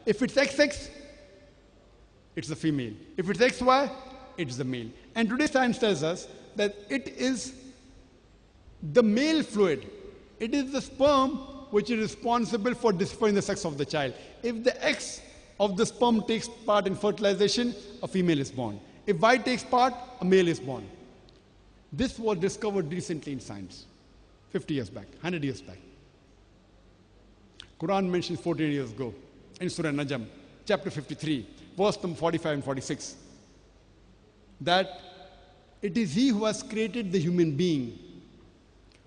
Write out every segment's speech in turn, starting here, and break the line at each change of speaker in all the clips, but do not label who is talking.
If it's XX, it's the female. If it's XY, it's the male. And today's science tells us that it is the male fluid. It is the sperm which is responsible for deciding the sex of the child. If the X of the sperm takes part in fertilization, a female is born. If Y takes part, a male is born. This was discovered recently in science, 50 years back, 100 years back. Quran mentions 14 years ago in Surah Najm, chapter 53, verse number 45 and 46, that it is He who has created the human being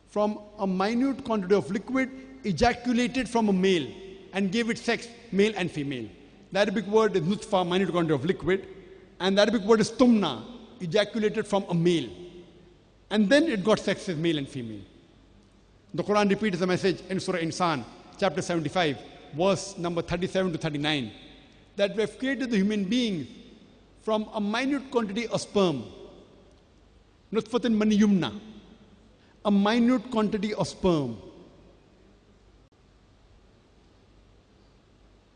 from a minute quantity of liquid ejaculated from a male and gave it sex, male and female. The Arabic word is nutfa, minute quantity of liquid, and the Arabic word is tumna, ejaculated from a male. And then it got sex as male and female. The Quran repeats the message in Surah Insan, chapter 75, verse number 37 to 39, that we have created the human being from a minute quantity of sperm, nutfatin mani yumna, a minute quantity of sperm.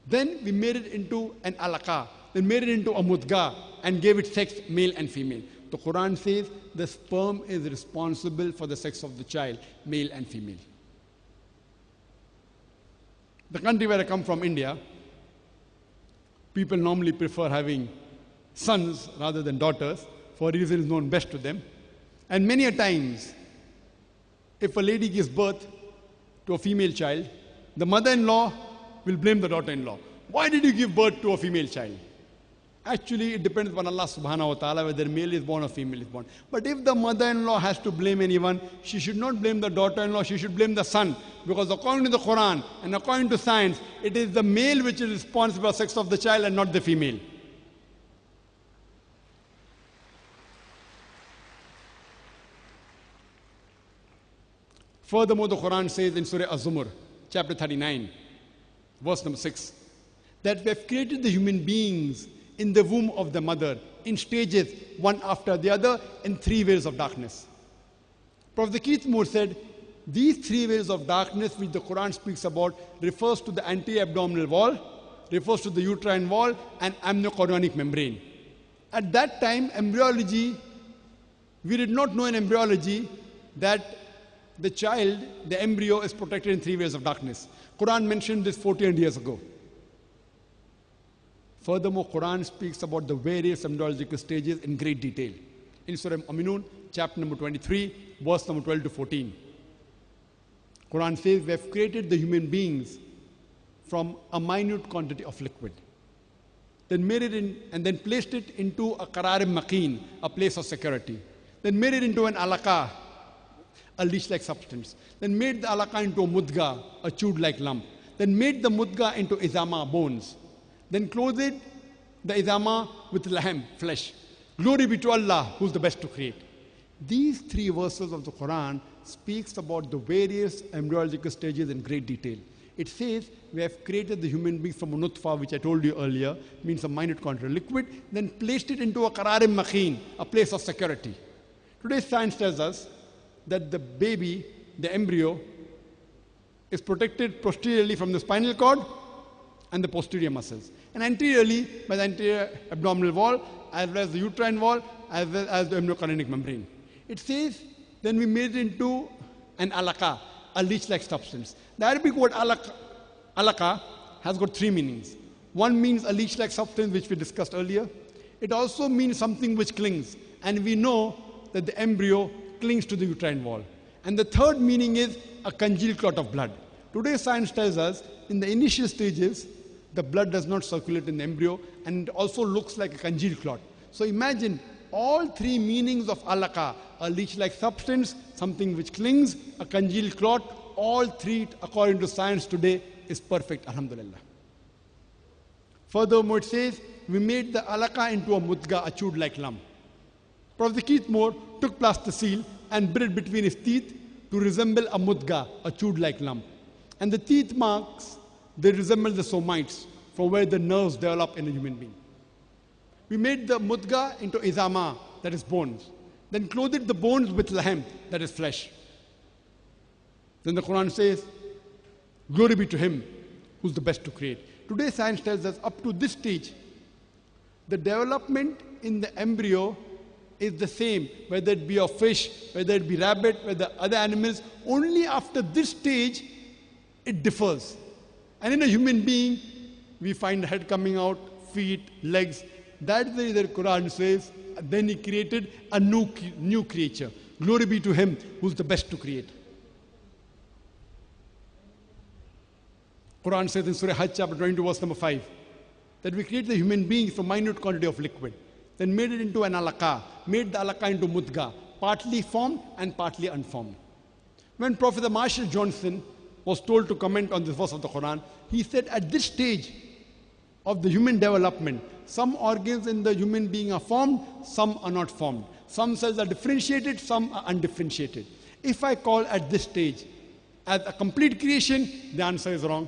Then we made it into an alaqa, then made it into a mudga and gave it sex, male and female. The Quran says the sperm is responsible for the sex of the child, male and female. The country where I come from, India, people normally prefer having sons rather than daughters for reasons known best to them. And many a times, if a lady gives birth to a female child, the mother-in-law will blame the daughter-in-law. Why did you give birth to a female child? Actually, it depends on Allah subhanahu wa ta'ala whether male is born or female is born. But if the mother-in-law has to blame anyone, she should not blame the daughter-in-law, she should blame the son. Because according to the Quran and according to science, it is the male which is responsible for the sex of the child and not the female. Furthermore, the Quran says in Surah Az-Zumar, chapter 39, verse number 6, that we have created the human beings in the womb of the mother in stages, one after the other, in 3 waves of darkness. Prophet Keith Moore said, these 3 waves of darkness which the Quran speaks about refers to the anti-abdominal wall, refers to the uterine wall and amniochorionic membrane. At that time, embryology, we did not know in embryology that the child, the embryo, is protected in 3 waves of darkness. Quran mentioned this 14 years ago. Furthermore, Quran speaks about the various embryological stages in great detail. In Surah Aminun, chapter number 23, verse number 12 to 14. Quran says, we have created the human beings from a minute quantity of liquid. Then made it in, and then placed it into a qararim maqeen, a place of security. Then made it into an alaqa, a leech-like substance. Then made the alaqa into a mudga, a chewed-like lump. Then made the mudga into izama, bones. Then clothed the izama with lahm, flesh. Glory be to Allah, who's the best to create. These 3 verses of the Quran speaks about the various embryological stages in great detail. It says, we have created the human being from a nutfa, which I told you earlier, means a minute quantity of liquid, then placed it into a qararim maqeen, a place of security. Today's science tells us that the baby, the embryo, is protected posteriorly from the spinal cord and the posterior muscles, and anteriorly by the anterior abdominal wall, as well as the uterine wall, as well as the amniochorionic membrane. It says, then we made it into an alaqa, a leech-like substance. The Arabic word alaqa has got 3 meanings. One means a leech-like substance, which we discussed earlier. It also means something which clings, and we know that the embryo clings to the uterine wall. And the third meaning is a congealed clot of blood. Today's science tells us in the initial stages, the blood does not circulate in the embryo, and it also looks like a congealed clot. So imagine all 3 meanings of alaqa, a leech-like substance, something which clings, a congealed clot, all 3 according to science today is perfect, alhamdulillah. Furthermore, it says, we made the alaqa into a mudga, a chewed-like lump. Prophet Keith Moore took plasticine and bit it between his teeth to resemble a mudga, a chewed-like lump. And the teeth marks, they resemble the somites, from where the nerves develop in a human being. We made the mudga into izama, that is bones. Then clothed the bones with lahm, that is flesh. Then the Quran says, glory be to Him, who's the best to create. today science tells us up to this stage, the development in the embryo is the same, whether it be a fish, whether it be rabbit, whether other animals. Only after this stage, it differs. And in a human being, we find head coming out, feet, legs. That's the reason Quran says, then he created a new creature. Glory be to him who's the best to create. Quran says in Surah Hajj chapter 22 verse number 5, that we create the human being from minute quantity of liquid, then made it into an alaka, made the alaka into mudga, partly formed and partly unformed. When Professor Marshall Johnson was told to comment on this verse of the Quran, he said at this stage of the human development, some organs in the human being are formed, some are not formed. Some cells are differentiated, some are undifferentiated. If I call at this stage as a complete creation, the answer is wrong.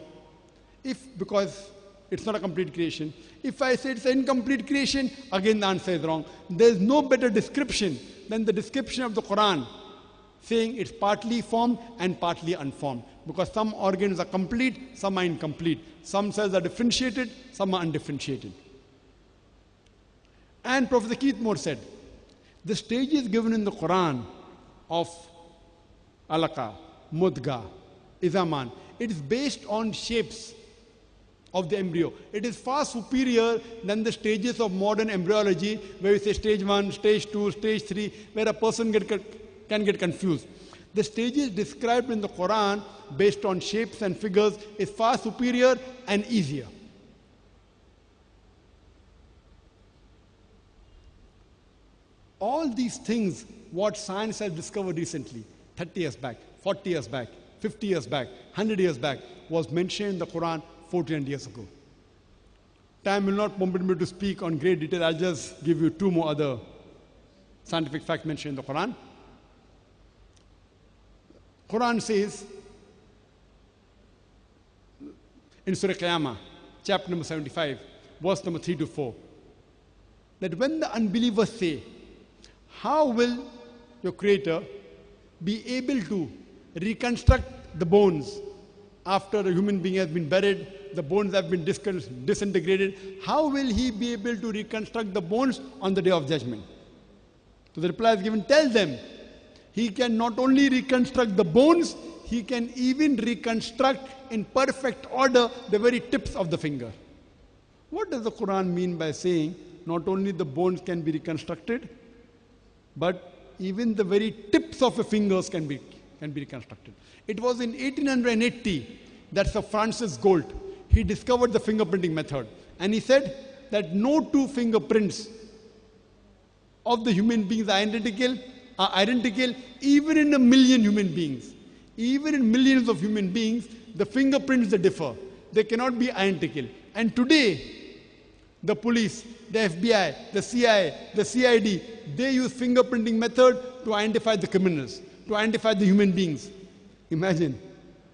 Because it's not a complete creation. If I say it's an incomplete creation, again the answer is wrong. There is no better description than the description of the Quran, saying it's partly formed and partly unformed. Because some organs are complete, some are incomplete. Some cells are differentiated, some are undifferentiated. And Professor Keith Moore said, the stages given in the Quran of alaka, mudga, izaman, it is based on shapes of the embryo. It is far superior than the stages of modern embryology, where we say stage 1, stage 2, stage 3, where a person can get confused. The stages described in the Quran, based on shapes and figures, is far superior and easier. All these things, what science has discovered recently, 30 years back, 40 years back, 50 years back, 100 years back, was mentioned in the Quran 1400 years ago. Time will not permit me to speak on great detail. I'll just give you two more other scientific facts mentioned in the Quran. Quran says in Surah Qiyamah, chapter number 75, verse number 3 to 4, that when the unbelievers say, how will your Creator be able to reconstruct the bones after a human being has been buried, the bones have been disintegrated, how will he be able to reconstruct the bones on the day of judgment? So the reply is given, tell them, he can not only reconstruct the bones, he can even reconstruct in perfect order the very tips of the finger. What does the Quran mean by saying not only the bones can be reconstructed, but even the very tips of the fingers can be reconstructed? It was in 1880 that Sir Francis Galt, he discovered the fingerprinting method. And he said that no two fingerprints of the human beings are identical even in a million human beings. Even in millions of human beings, the fingerprints they differ. They cannot be identical. And today, the police, the FBI, the CIA, the CID, they use fingerprinting method to identify the criminals, to identify the human beings. Imagine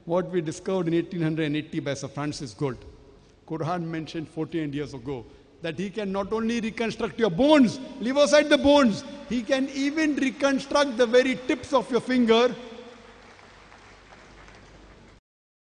what we discovered in 1880 by Sir Francis Galt. Quran mentioned 1400 years ago that he can not only reconstruct your bones, leave aside the bones, he can even reconstruct the very tips of your finger